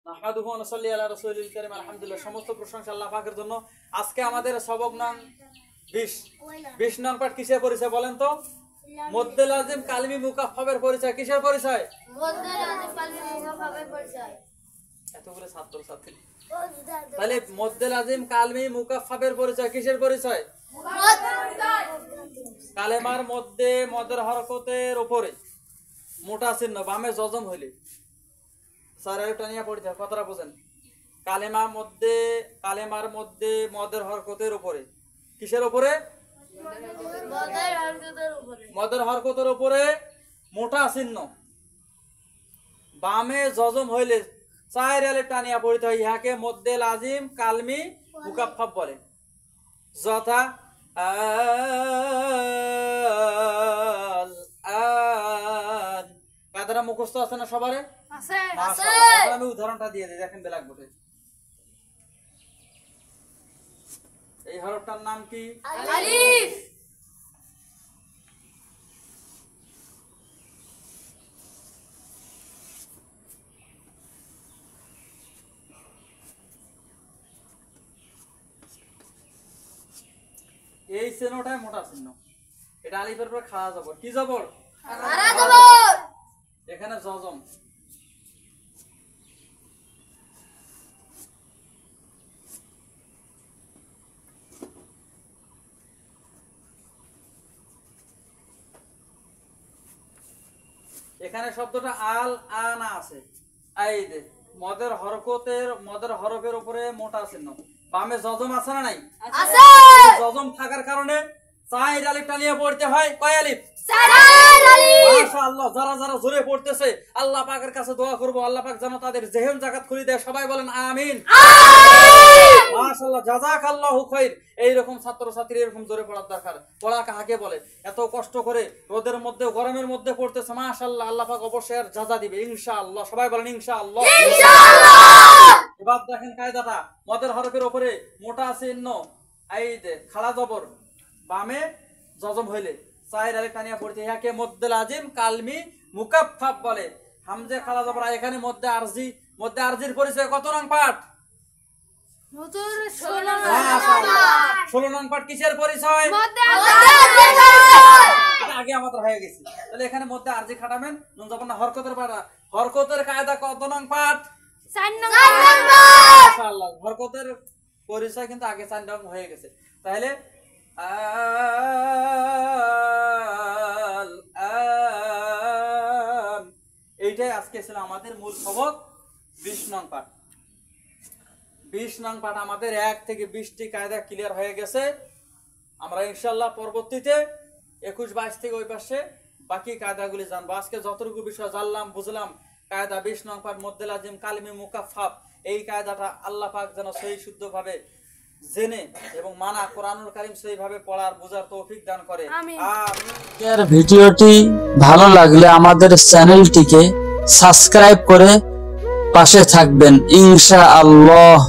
নাহমাদুহু ওয়া নুসাল্লি আলা রাসূলিল কারীম। আলহামদুলিল্লাহ, সমস্ত প্রশংসা আল্লাহ পাকের জন্য। আজকে আমাদের সবক নং 20 নং পাঠ কিসের পরিচয় বলেন তো? মদ্দে লাজিম কালমি মুকাফফাবের পরিচয়। কিসের পরিচয়? মদ্দে লাজিম কালমি মুকাফফাবের পরিচয়। এতগুলো ছাত্র ছাত্রী, তাহলে মদ্দে লাজিম কালমি মুকাফফাবের পরিচয় কিসের পরিচয়? কালেমার মধ্যে মদের হরকতের উপরে মোটা চিহ্ন বামে জজম হইলে সারাটা নিয়ে পড়তে হয়। কথাটা বোঝেন? কালেমার মধ্যে মদের হরকতের উপরে, কিসের উপরে? মদের হরকতের উপরে মোটা চিহ্ন বামে জজম হইলে চার আলিফ টানিয়া পড়তে হয়। ইহাকে মদ্দে লাজিম কালমি মুকাফফাব বলে। যথা কায়দাটা মুখস্থ আছে না সবারে? আমি উদাহরণটা দিয়ে দিই, দেখেন ব্ল্যাক বোর্ডে। এই হরফটার নাম কি? আলিফ। এই চিহ্নটাই মোটা চিহ্ন, এটা আলিফের পর খাড়া জবর। কি জবর? খাড়া জবর। এখানে জজম। এখানে শব্দটা আল আনা আছে। এই যে মদের হরফের উপরে মোটা চিহ্ন বামে জজম আছে না নাই? আছে। জজম থাকার কারণে চার আলিফ টানিয়ে পড়তে হয়। কয় আলিফ? চার আলিফ। মাশাআল্লাহ, যারা যারা জোরে পড়তেছে আল্লাহ পাকের কাছে দোয়া করব, আল্লাহ পাক যেন তাদের জেহেন জাকাত খুলে দেয়। সবাই বলেন আমিন। আমিন। মাশাআল্লাহ, জাযাকাল্লাহু খাইর। এইরকম ছাত্র ছাত্রী এরকম জোরে পড়ার দরকার। পড়া কাকে বলে? এত কষ্ট করে রোদের মধ্যে গরমের মধ্যে পড়তেছে, মাশাআল্লাহ, আল্লাহ পাক অবশ্যই আর জাযা দিবে ইনশাআল্লাহ। সবাই বলেন ইনশাআল্লাহ। ইনশাআল্লাহ। এবার দেখেন কায়দাটা, মদের হরফের উপরে মোটা চিহ্ন, এই যে খাড়া জবর বামে জজম হইলে চার আলিফ টানিয়া পড়তে ইহাকে মদ্দে লাজিম কালমি মুকাফফাব বলে। হামজা খাড়া জবর এখানে মদ্দে আরজি। মদ্দে আরজির পরিচয় কত নং পাঠ? 16 নং পাঠ। কিসের পরিচয়? আগে আমাদের হয়ে গেছে। তাহলে এখানে মধ্যে আরজি খাটাবেন, নুন যাবেন না হরকতের পাঠা। হরকতের কায়দা কত নং পাঠ? 4 নং পাঠ। মাশাআল্লাহ, হরকতের পরিচয় কিন্তু আগে 4 নং হয়ে গেছে। তাহলে এইটাই আজকে ছিল আমাদের মূল সবক 20 নং পাঠ। 20 নং পাঠ আমাদের 1 থেকে 20টি কায়দা ক্লিয়ার হয়ে গেছে। আমরা ইনশাআল্লাহ পরবর্তীতে 21, 22 থেকে ওই পাশে বাকি কায়দাগুলি জানবো। আজকে যতটুকু বিষয় জানলাম বুঝলাম, কায়দা 20 নং পাঠ মদ্দে লাজিম কালমি মুকাফফাব, এই কায়দাটা আল্লাহ পাক যেন সহি শুদ্ধভাবে জেনে এবং মানা কোরআনুল কারীম সহিভাবে পড়ার বোঝার তৌফিক দান করে। আমিন। এর ভিডিওটি ভালো লাগলে আমাদের চ্যানেলটিকে সাবস্ক্রাইব করে পাশে থাকবেন ইনশাআল্লাহ।